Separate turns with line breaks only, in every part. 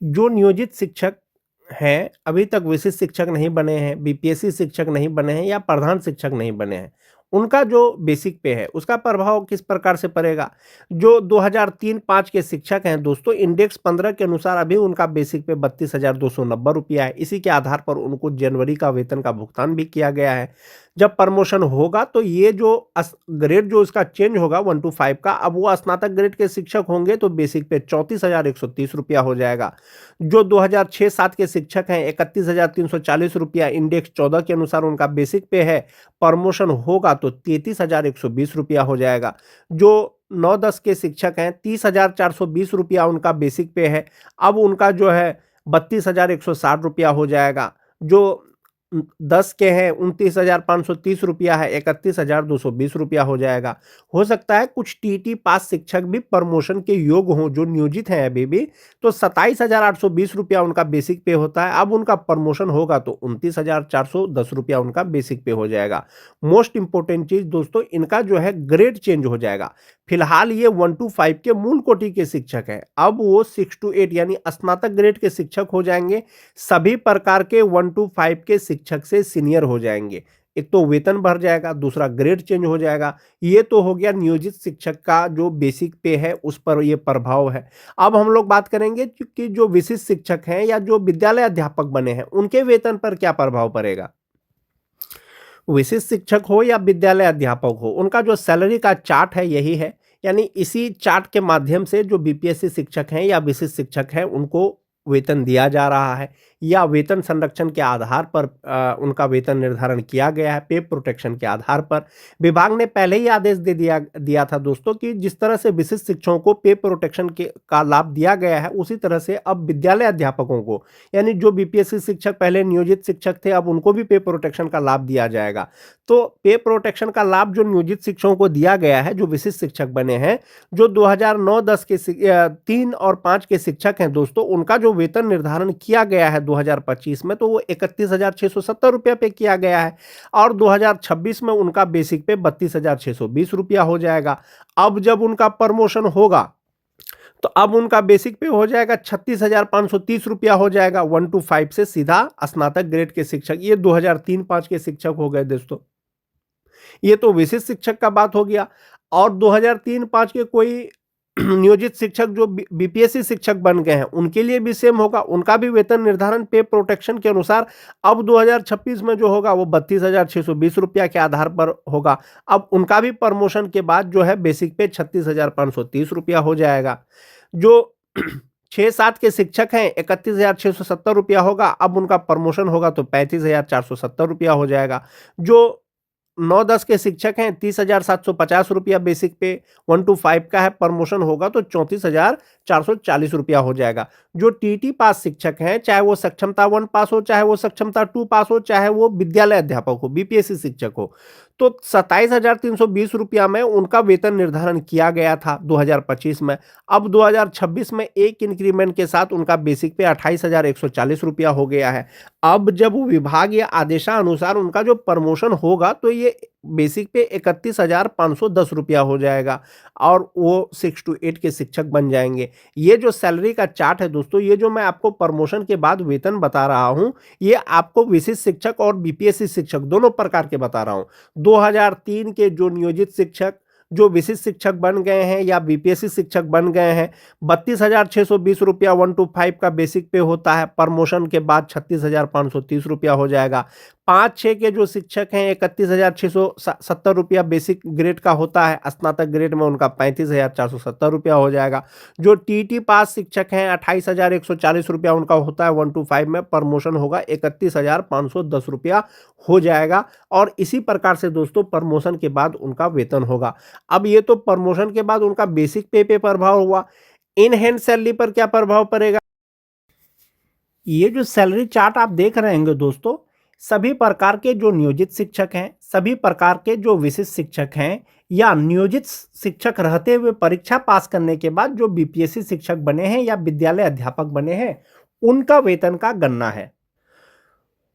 जो नियोजित शिक्षक हैं, अभी तक विशिष्ट शिक्षक नहीं बने हैं, बीपीएससी शिक्षक नहीं बने हैं या प्रधान शिक्षक नहीं बने हैं, उनका जो बेसिक पे है, उसका प्रभाव किस प्रकार से पड़ेगा? जो 2003-5 के शिक्षक हैं दोस्तों, इंडेक्स 15 के अनुसार अभी उनका बेसिक पे 32,290 रुपया है। इसी के आधार पर उनको जनवरी का वेतन का भुगतान भी किया गया है। जब प्रमोशन होगा तो ये जो ग्रेड जो इसका चेंज होगा 1 टू 5 का, अब वो स्नातक ग्रेड के शिक्षक होंगे तो बेसिक पे 34,130 रुपया हो जाएगा। जो 2006-7 के शिक्षक हैं 31,340 रुपया इंडेक्स 14 के अनुसार उनका बेसिक पे है, प्रमोशन होगा तो 33,120 रुपया हो जाएगा। जो 9-10 के शिक्षक हैं 30,420 रुपया उनका बेसिक पे है, अब उनका जो है 32,160 रुपया हो जाएगा। जो 10 के हैं 29,530 रुपया है, 31,220 रुपया हो जाएगा। हो सकता है कुछ टीटी पास शिक्षक भी प्रमोशन के योग्य हों जो नियोजित हैं अभी भी, तो 27,820 रुपया उनका बेसिक पे होता है। अब उनका प्रमोशन होगा तो 29,410 रुपया उनका बेसिक पे हो जाएगा। मोस्ट इंपॉर्टेंट चीज दोस्तों, इनका जो है ग्रेड चेंज हो जाएगा। फिलहाल ये 1 टू 5 के मूल कोटि के शिक्षक हैं, अब वो 6 टू 8 यानी स्नातक ग्रेड के शिक्षक हो जाएंगे। सभी प्रकार के 1 टू 5 के शिक्षक से सीनियर हो जाएंगे। एक तो वेतन बढ़ जाएगा, दूसरा ग्रेड चेंज हो जाएगा। ये तो हो गया नियोजित शिक्षक का जो बेसिक पे है उस पर ये प्रभाव है। अब हम लोग बात करेंगे कि जो विशिष्ट शिक्षक हैं या जो विद्यालय अध्यापक बने हैं उनके वेतन पर क्या प्रभाव पड़ेगा। विशिष्ट शिक्षक हो या विद्यालय अध्यापक हो, उनका जो सैलरी का चार्ट है यही है। यानी इसी चार्ट के माध्यम से जो बीपीएससी शिक्षक हैं या विशिष्ट शिक्षक हैं उनको वेतन दिया जा रहा है, या वेतन संरक्षण के आधार पर उनका वेतन निर्धारण किया गया है, पे प्रोटेक्शन के आधार पर। विभाग ने पहले ही आदेश दे दिया था दोस्तों कि जिस तरह से विशिष्ट शिक्षकों को पे प्रोटेक्शन का लाभ दिया गया है, उसी तरह से अब विद्यालय अध्यापकों को, यानी जो बीपीएससी शिक्षक पहले नियोजित शिक्षक थे, अब उनको भी पे प्रोटेक्शन का लाभ दिया जाएगा। तो पे प्रोटेक्शन का लाभ जो नियोजित शिक्षकों को दिया गया है, जो विशिष्ट शिक्षक बने हैं, जो 2009-10 के 3 और 5 के शिक्षक हैं दोस्तों, उनका जो वेतन निर्धारण किया गया है 2025 में, तो वो 31,670 रुपया पे किया गया है, और 2026 में उनका बेसिक पे 32,620 रुपया हो जाएगा। अब जब उनका प्रमोशन होगा तो अब उनका बेसिक पे हो जाएगा 36,530 रुपया हो जाएगा। 1 टू 5 से सीधा स्नातक ग्रेड के शिक्षक, ये 2003-5 के शिक्षक हो गए दोस्तों। ये तो विशिष्ट शिक्षक का बात हो गया। और 2003-5 के कोई नियोजित शिक्षक जो बीपीएससी शिक्षक बन गए हैं उनके लिए भी सेम होगा, उनका भी वेतन निर्धारण पे प्रोटेक्शन के अनुसार अब 2026 में जो होगा वो 32,620 रुपया के आधार पर होगा। अब उनका भी प्रमोशन के बाद जो है बेसिक पे 36,530 रुपया हो जाएगा। जो 6-7 के शिक्षक हैं 31,670 रुपया होगा, अब उनका प्रमोशन होगा तो 35,470 रुपया हो जाएगा। जो 9-10 के शिक्षक हैं 30,750 रुपया बेसिक पे, 1 टू 5 का है, प्रमोशन होगा तो 34,440 रुपया हो जाएगा। जो टीटी पास शिक्षक हैं, चाहे वो सक्षमता 1 पास हो, चाहे वो सक्षमता 2 पास हो, चाहे वो विद्यालय अध्यापक हो, बीपीएससी शिक्षक हो, तो 27,320 रुपया में उनका वेतन निर्धारण किया गया था 2025 में। अब 2026 में एक इंक्रीमेंट के साथ उनका बेसिक पे 28,140 रुपया हो गया है। अब जब विभाग या आदेशानुसार उनका जो प्रमोशन होगा तो ये बेसिक पे 31,510 रुपया हो जाएगा, और वो 6 टू 8 के शिक्षक बन जाएंगे। ये जो सैलरी का चार्ट है दोस्तों, ये जो मैं आपको प्रमोशन के बाद वेतन बता रहा हूं, ये आपको विशिष्ट शिक्षक और बीपीएससी शिक्षक दोनों प्रकार के बता रहा हूं। 2003 के जो नियोजित शिक्षक जो विशिष्ट शिक्षक बन गए हैं या बीपीएससी शिक्षक बन गए हैं, 32,620 रुपया 1 टू 5 का बेसिक पे होता है, प्रमोशन के बाद 36,530 रुपया हो जाएगा। 5-6 के जो शिक्षक हैं 31,670 रुपया बेसिक ग्रेड का होता है, स्नातक ग्रेड में उनका 35,470 रुपया हो जाएगा। जो टीटी पास शिक्षक हैं 28,140 रुपया उनका होता है, 1 टू 5 में प्रमोशन होगा 31,510 रुपया हो जाएगा। और इसी प्रकार से दोस्तों प्रमोशन के बाद उनका वेतन होगा। अब ये तो प्रमोशन के बाद उनका बेसिक पे प्रभाव हुआ, इन हैंड सैलरी पर क्या प्रभाव पड़ेगा। ये जो सैलरी चार्ट आप देख रहे हैं दोस्तों, सभी प्रकार के जो नियोजित शिक्षक हैं, सभी प्रकार के जो विशिष्ट शिक्षक हैं, या नियोजित शिक्षक रहते हुए परीक्षा पास करने के बाद जो बीपीएससी शिक्षक बने हैं या विद्यालय अध्यापक बने हैं, उनका वेतन का गणना है।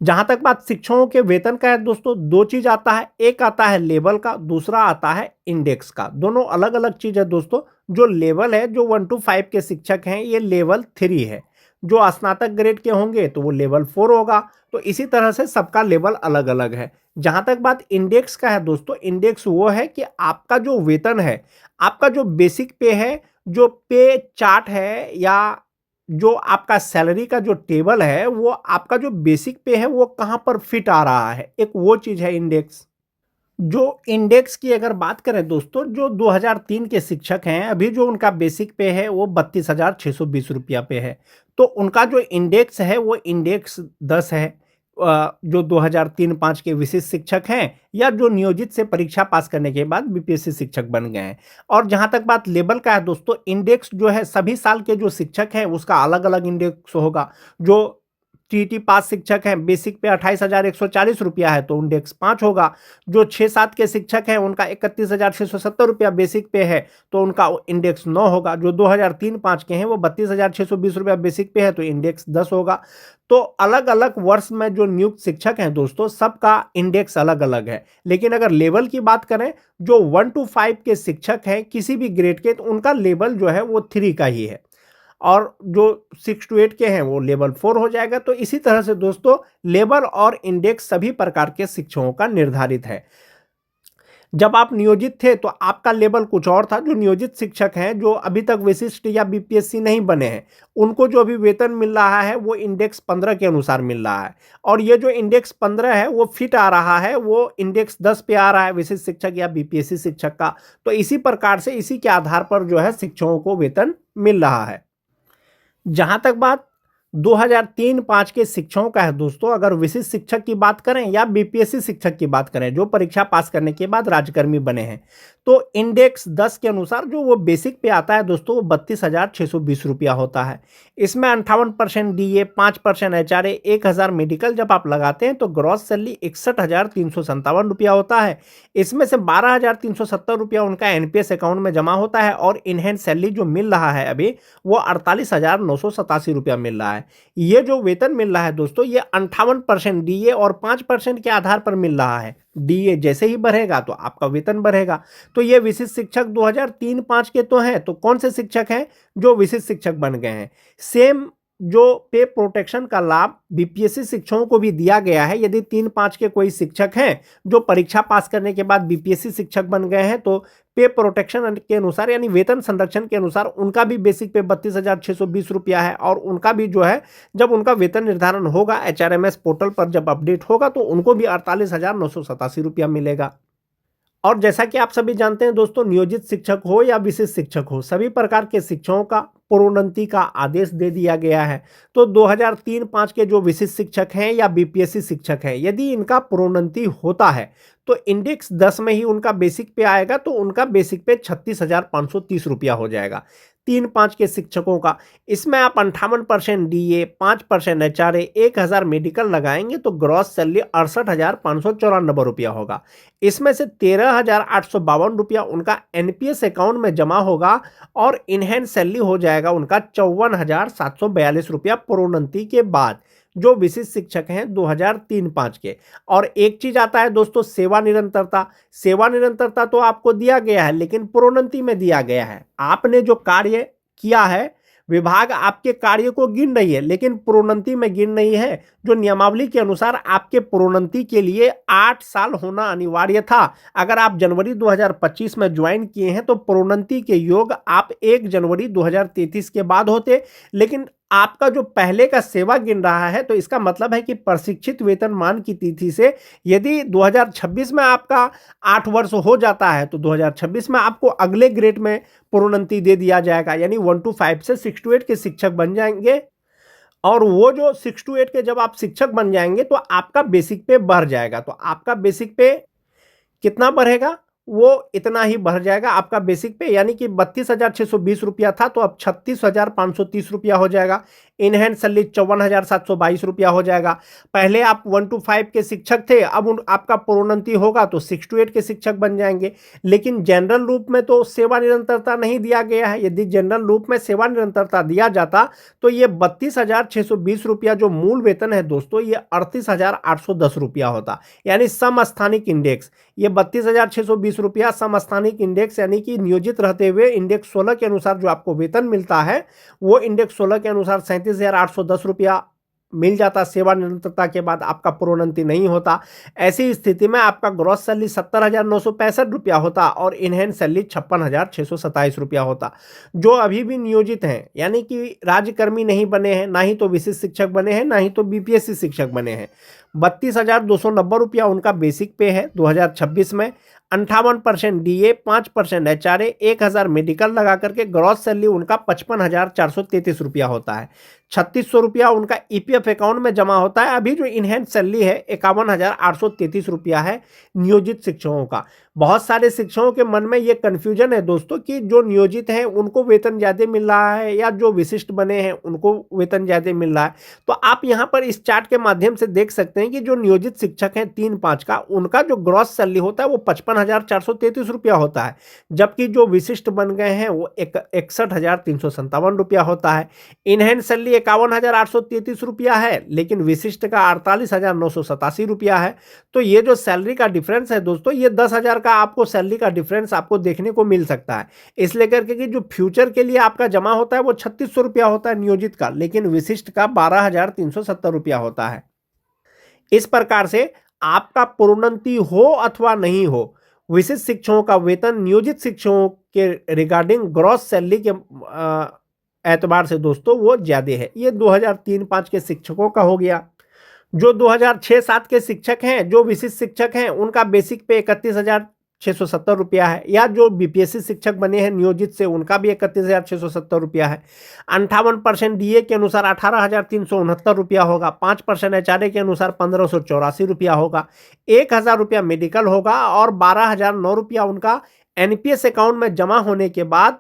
जहां तक बात शिक्षकों के वेतन का है दोस्तों, दो चीज आता है, एक आता है लेवल का, दूसरा आता है इंडेक्स का। दोनों अलग अलग चीज है दोस्तों। जो लेवल है, जो 1 टू 5 के शिक्षक हैं, ये लेवल 3 है। जो स्नातक ग्रेड के होंगे तो वो लेवल 4 होगा। तो इसी तरह से सबका लेवल अलग अलग है। जहां तक बात इंडेक्स का है दोस्तों, इंडेक्स वो है कि आपका जो वेतन है, आपका जो बेसिक पे है, जो पे चार्ट है, या जो आपका सैलरी का जो टेबल है, वो आपका जो बेसिक पे है वो कहां पर फिट आ रहा है, एक वो चीज है इंडेक्स। जो इंडेक्स की अगर बात करें दोस्तों, जो 2003 के शिक्षक हैं, अभी जो उनका बेसिक पे है वो 32,620 रुपया पे है। तो उनका जो इंडेक्स है वो इंडेक्स 10 है। जो 2003-5 के विशिष्ट शिक्षक हैं, या जो नियोजित से परीक्षा पास करने के बाद बीपीएससी शिक्षक बन गए हैं। और जहां तक बात लेवल का है दोस्तों, इंडेक्स जो है सभी साल के जो शिक्षक हैं उसका अलग अलग इंडेक्स होगा। जो टीटी पास शिक्षक हैं, बेसिक पे 28,140 रुपया है तो इंडेक्स 5 होगा। जो 6-7 के शिक्षक हैं उनका 31,670 रुपया बेसिक पे है तो उनका इंडेक्स 9 होगा। जो 2003-5 के हैं वो 32,620 रुपया बेसिक पे है तो इंडेक्स 10 होगा। तो अलग अलग वर्ष में जो नियुक्त शिक्षक हैं दोस्तों, सबका इंडेक्स अलग अलग है। लेकिन अगर लेवल की बात करें, जो 1 to 5 के शिक्षक हैं किसी भी ग्रेड के, तो उनका लेवल जो है वो 3 का ही है। और जो 6 to 8 के हैं वो लेवल 4 हो जाएगा। तो इसी तरह से दोस्तों लेवल और इंडेक्स सभी प्रकार के शिक्षकों का निर्धारित है। जब आप नियोजित थे तो आपका लेवल कुछ और था। जो नियोजित शिक्षक हैं, जो अभी तक विशिष्ट या बीपीएससी नहीं बने हैं, उनको जो अभी वेतन मिल रहा है वो इंडेक्स 15 के अनुसार मिल रहा है। और ये जो इंडेक्स 15 है वो फिट आ रहा है, वो इंडेक्स 10 पे आ रहा है विशिष्ट शिक्षक या बीपीएससी शिक्षक का। तो इसी प्रकार से इसी के आधार पर जो है शिक्षकों को वेतन मिल रहा है। जहां तक बात 2003-5 के शिक्षकों का है दोस्तों, अगर विशिष्ट शिक्षक की बात करें या बीपीएससी शिक्षक की बात करें जो परीक्षा पास करने के बाद राज्यकर्मी बने हैं, तो इंडेक्स 10 के अनुसार जो वो बेसिक पे आता है दोस्तों वो 32,620 रुपया होता है। इसमें 58% डीए, 5% एचआरए, 1,000 मेडिकल जब आप लगाते हैं तो ग्रॉस सैलरी 61,357 रुपया होता है। इसमें से 12,370 रुपया उनका एनपीएस अकाउंट में जमा होता है और इनहैंड सैलरी जो मिल रहा है अभी वो 48,987 रुपया मिल रहा है। ये जो वेतन मिल रहा है दोस्तों, ये 58% डीए और 5% के आधार पर मिल रहा है। डीए जैसे ही बढ़ेगा तो आपका वेतन बढ़ेगा। तो ये विशिष्ट शिक्षक 2003-5 के तो हैं। तो कौन से शिक्षक हैं जो विशिष्ट शिक्षक बन गए हैं? सेम जो पे प्रोटेक्शन का लाभ बीपीएससी शिक्षकों को भी दिया गया है। यदि 3-5 के कोई शिक्षक हैं जो परीक्षा पास करने के बाद बीपीएससी शिक्षक बन गए हैं तो पे प्रोटेक्शन के अनुसार यानी वेतन संरक्षण के अनुसार उनका भी बेसिक पे 32,620 रुपया है। और उनका भी जो है जब उनका वेतन निर्धारण होगा एचआरएमएस पोर्टल पर जब अपडेट होगा तो उनको भी 48,987 रुपया मिलेगा। और जैसा कि आप सभी जानते हैं दोस्तों, नियोजित शिक्षक हो या विशिष्ट शिक्षक हो, सभी प्रकार के शिक्षकों का प्रोन्नति का आदेश दे दिया गया है। तो 2003-5 के जो विशिष्ट शिक्षक हैं या बीपीएससी शिक्षक हैं, यदि इनका प्रोन्नति होता है तो इंडेक्स 10 में ही उनका बेसिक पे आएगा तो उनका बेसिक पे 36,530 रुपया हो जाएगा। 3-5 के शिक्षकों का इसमें आप 58% डीए, 5% एचआरए, 1,000 मेडिकल लगाएंगे तो ग्रॉस सैलरी 68,594 रुपया होगा। इसमें से 13,852 रुपया उनका एनपीएस अकाउंट में जमा होगा और इनहैंड सैलरी हो जाएगा उनका 54,742 रुपया प्रोन्नति के बाद, जो विशिष्ट शिक्षक हैं 2003-5 के। और एक चीज आता है दोस्तों, सेवा निरंतरता। सेवा निरंतरता तो आपको दिया गया है लेकिन प्रोन्नति में दिया गया है। आपने जो कार्य किया है, विभाग आपके कार्य को गिन रही है लेकिन प्रोन्नति में गिन नहीं है। जो नियमावली के अनुसार आपके प्रोन्नति के लिए 8 साल होना अनिवार्य था। अगर आप जनवरी 2025 में ज्वाइन किए हैं तो प्रोन्नति के योग आप 1 जनवरी 2033 के बाद होते। लेकिन आपका जो पहले का सेवा गिन रहा है तो इसका मतलब है कि प्रशिक्षित वेतनमान की तिथि से यदि 2026 में आपका 8 वर्ष हो जाता है तो 2026 में आपको अगले ग्रेड में प्रोन्नति दे दिया जाएगा। यानी 1 to 5 से 6 to 8 के शिक्षक बन जाएंगे। और वो जो 6 to 8 के जब आप शिक्षक बन जाएंगे तो आपका बेसिक पे बढ़ जाएगा। तो आपका बेसिक पे कितना बढ़ेगा? वो इतना ही बढ़ जाएगा आपका बेसिक पे। यानी कि 32,620 रुपया था तो अब 36,530 रुपया हो जाएगा। इनहैंड सैलरी 54,722 रुपया हो जाएगा। पहले आप 1 to 5 के शिक्षक थे, अब आपका प्रोन्नति होगा तो 6 to 8 के शिक्षक बन जाएंगे। लेकिन जनरल रूप में तो सेवा निरंतरता नहीं दिया गया है। यदि जनरल रूप में सेवा निरंतरता दिया जाता तो ये 32,620 रुपया जो मूल वेतन है दोस्तों, ये 38,810 रुपया होता। यानी समस्थानिक इंडेक्स ये 32,620 रुपया समस्थानिक इंडेक्स यानी कि नियोजित रहते हुए इंडेक्स 16 के अनुसार जो आपको वेतन मिलता है वो इंडेक्स 16 के अनुसार 37,810 रुपया मिल जाता। सेवानिवृत्तता के बाद आपका प्रोन्नति नहीं होता। ऐसी स्थिति में आपका ग्रॉस सैलरी 70,965 रुपया होता और इनहैंड सैलरी 56,627 रुपया होता। जो अभी भी नियोजित हैं यानी कि राज्यकर्मी नहीं बने हैं, ना ही तो विशिष्ट शिक्षक बने हैं, ना ही तो बीपीएससी शिक्षक बने हैं, 32,290 रुपया उनका बेसिक पे है 2026 में। 58% डीए, 5% एचआरए, 1,000 मेडिकल लगा करके ग्रॉस सैलरी उनका 55,433 रुपया होता है। 3,600 रुपया उनका ईपीएफ अकाउंट में जमा होता है। अभी जो इनहैंड सैलरी है 51,833 रुपया है नियोजित शिक्षकों का। बहुत सारे शिक्षकों के मन में ये कंफ्यूजन है दोस्तों कि जो नियोजित हैं उनको वेतन ज़्यादा मिल रहा है या जो विशिष्ट बने हैं उनको वेतन ज़्यादा मिल रहा है। तो आप यहाँ पर इस चार्ट के माध्यम से देख सकते हैं कि जो नियोजित शिक्षक हैं 3-5 का, उनका जो ग्रॉस सैलरी होता है वो 55,433 रुपया होता है, जबकि जो विशिष्ट बन गए हैं वो 61,357 रुपया होता है। इनहैंड सैलरी 51,833 रुपया है, लेकिन विशिष्ट का 48,987 रुपया है। तो ये जो सैलरी का डिफरेंस है दोस्तों, ये 10,000 का आपको सैलरी का डिफरेंस आपको देखने को मिल सकता है। इसलिए करके कि जो फ्यूचर के लिए आपका जमा होता है वो 3,600 रुपया होता है नियोजित का, लेकिन विशिष्ट का 12,370 रुपया होता है। इस प्रकार से आपका प्रोन्नति हो अथवा नहीं हो, विशिष्ट शिक्षकों का वेतन नियोजित शिक्षकों के रिगार्डिंग ग्रॉस सैलरी के एतबार से दोस्तों वो ज्यादा है। ये 2003-5 के शिक्षकों का हो गया। जो 2006-7 के शिक्षक हैं, जो विशिष्ट शिक्षक हैं, उनका बेसिक पे 31,670 रुपया है, या जो बीपीएससी शिक्षक बने हैं नियोजित से उनका भी 31,670 रुपया है। 58% डीए के अनुसार 18,369 रुपया होगा। 5% एचआरए के अनुसार 1,584 रुपया होगा। 1,000 रुपया मेडिकल होगा और 12,009 रुपया उनका एनपीएस अकाउंट में जमा होने के बाद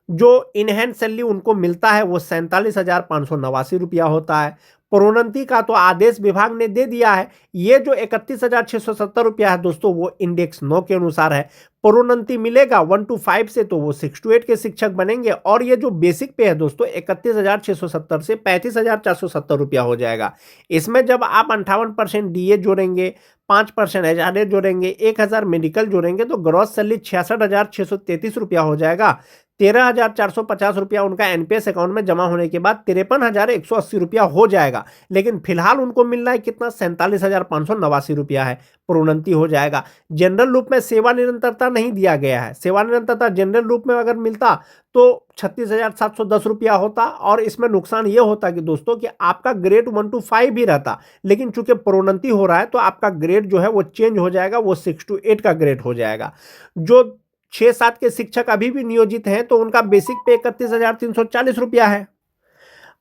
जो इनहैंड सैलरी उनको मिलता है वो 47,589 रुपया होता है। प्रोन्नति का तो आदेश विभाग ने दे दिया है। ये जो 31,670 रुपया है दोस्तों वो इंडेक्स 9 के अनुसार है। प्रोन्नति मिलेगा 1 to 5 से तो वो 6 to 8 के शिक्षक बनेंगे। और ये जो बेसिक पे है दोस्तों 31,670 से 35,470 रुपया हो जाएगा। इसमें जब आप 58% डीए जोड़ेंगे, 5% एचआरए जोड़ेंगे, 1,000 मेडिकल जोड़ेंगे तो ग्रॉस सैलरी 66,633 रुपया हो जाएगा। 13,450 रुपया उनका एनपीएस अकाउंट में जमा होने के बाद 53,180 रुपया हो जाएगा। लेकिन फिलहाल उनको मिल रहा है कितना, 47,589 रुपया है। प्रोन्नति हो जाएगा। जनरल रूप में सेवा निरंतरता नहीं दिया गया है। सेवा निरंतरता जनरल रूप में अगर मिलता तो 36,710 रुपया होता। और इसमें नुकसान ये होता कि दोस्तों कि आपका ग्रेड 1 to 5 भी रहता, लेकिन चूंकि प्रोन्नति हो रहा है तो आपका ग्रेड जो है वो चेंज हो जाएगा, वो 6 to 8 का ग्रेड हो जाएगा। जो 6-7 के शिक्षक अभी भी नियोजित हैं तो उनका बेसिक पे 31,340 रुपया है।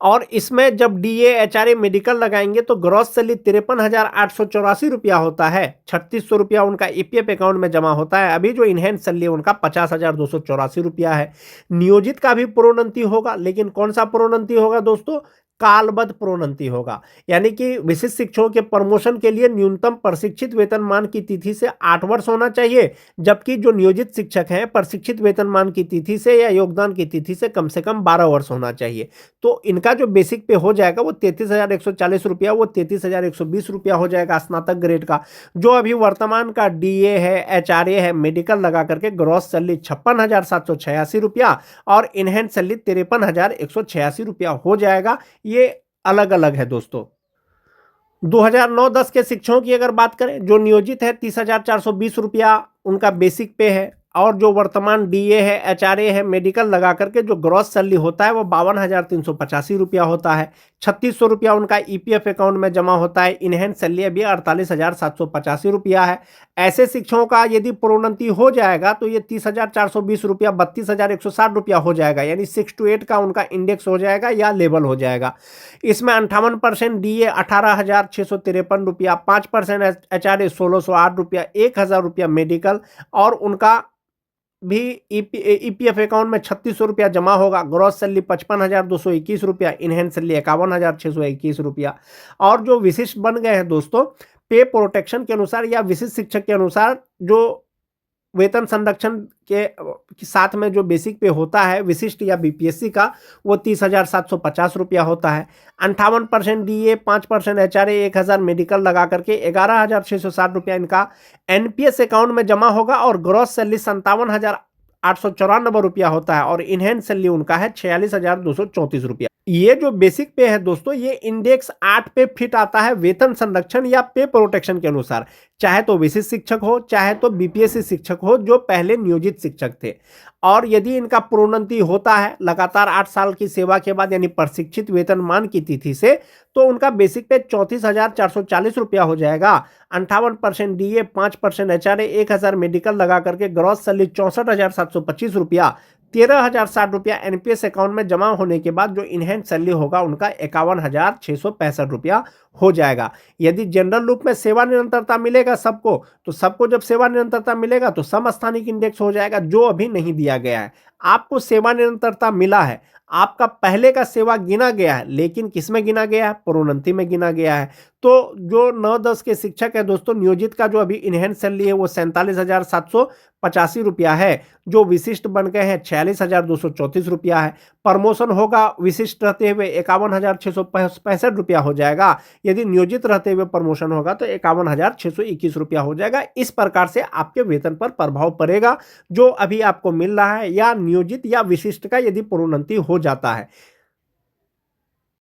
और इसमें जब डीए एचआरए मेडिकल लगाएंगे तो ग्रॉस सैलरी 53,884 रुपया होता है। 3,600 रुपया उनका ईपीएफ अकाउंट में जमा होता है। अभी जो इनहैंड सैलरी उनका 50,284 रुपया है। नियोजित का भी प्रोन्नति होगा, लेकिन कौन सा प्रोन्नति होगा दोस्तों, कालबद्ध प्रोन्नति होगा। यानी कि विशिष्ट शिक्षकों के प्रमोशन के लिए न्यूनतम प्रशिक्षित वेतनमान की तिथि से 8 वर्ष होना चाहिए, जबकि जो नियोजित शिक्षक हैं प्रशिक्षित वेतनमान की तिथि से या योगदान की तिथि से कम 12 वर्ष होना चाहिए। तो इनका जो बेसिक पे हो जाएगा वो 33,140 रुपया, वो 33,120 रुपया हो जाएगा स्नातक ग्रेड का। जो अभी वर्तमान का डीए है, एचआरए है, मेडिकल लगा करके ग्रॉस सैलरी 56,786 रुपया और इनहैंड सैलरी 53,186 रुपया हो जाएगा। ये अलग अलग है दोस्तों। 2009-10 के शिक्षकों की अगर बात करें, जो नियोजित है 30,420 रुपया उनका बेसिक पे है। और जो वर्तमान डीए है, एचआरए है, मेडिकल लगा करके जो ग्रॉस सैलरी होता है वो 52,385 रुपया होता है। 3,600 रुपया उनका ईपीएफ अकाउंट में जमा होता है। इनहैंड सैलरी अभी 48,785 रुपया है। ऐसे शिक्षकों का यदि प्रोन्नति हो जाएगा तो ये 30,420 रुपया 32,160 रुपया हो जाएगा। यानी 6 to 8 का उनका इंडेक्स हो जाएगा या लेवल हो जाएगा। इसमें 58% डीए 18,653 रुपया, 5% एचआरए 1,608 रुपया, 1,000 रुपया मेडिकल और उनका भी ईपीएफ अकाउंट में 3,600 रुपया जमा होगा। ग्रॉस सैलरी 55,221 रुपया, इनहैंड सैलरी 51,621 रुपया। और जो विशिष्ट बन गए हैं दोस्तों पे प्रोटेक्शन के अनुसार या विशिष्ट शिक्षक के अनुसार जो वेतन संरक्षण के साथ में जो बेसिक पे होता है विशिष्ट या बीपीएससी का, वो 30,750 रुपया होता है। 58% डीए, 5% एचआरए, 1,000 मेडिकल लगा करके 11,660 रुपया इनका एनपीएस अकाउंट में जमा होगा और ग्रॉस सैलरी 57,894 रुपया होता है और इनहैंड सैलरी उनका है 46,234 रुपया। ये जो बेसिक पे है दोस्तों, ये इंडेक्स 8 पे फिट आता है वेतन संरक्षण या पे प्रोटेक्शन के अनुसार, चाहे तो विशिष्ट शिक्षक हो चाहे तो बीपीएससी शिक्षक हो जो पहले नियोजित शिक्षक थे। और यदि इनका प्रोन्नति होता है लगातार 8 साल की सेवा के बाद यानी प्रशिक्षित वेतनमान की तिथि से, तो उनका बेसिक पे 34,440 रुपया हो जाएगा। 58% डीए, 5% एचआरए, 1,000 मेडिकल लगा करके ग्रॉस सैलरी 64,725 रुपया, 13,060 रुपया एनपीएस अकाउंट में जमा होने के बाद जो इनहैंड सैलरी होगा उनका 51,665 रुपया हो जाएगा। यदि जनरल रूप में सेवा निरंतरता मिलेगा सबको, तो सबको जब सेवा निरंतरता मिलेगा तो समस्थानिक इंडेक्स हो जाएगा, जो अभी नहीं दिया गया है। आपको सेवा निरंतरता मिला है, आपका पहले का सेवा गिना गया है, लेकिन किस में गिना गया है? प्रोन्नति में गिना गया है। तो जो 9-10 के शिक्षक है दोस्तों, नियोजित का जो अभी इनहैंड सैलरी है वो 47,785 रुपया है, जो विशिष्ट बन गए हैं 46,234 रुपया है। प्रमोशन होगा विशिष्ट रहते हुए 51,665 रुपया हो जाएगा। यदि नियोजित रहते हुए प्रमोशन होगा तो 51,621 रुपया हो जाएगा। इस प्रकार से आपके वेतन पर प्रभाव पड़ेगा जो अभी आपको मिल रहा है, या नियोजित या विशिष्ट का यदि प्रोन्नति हो जाता है।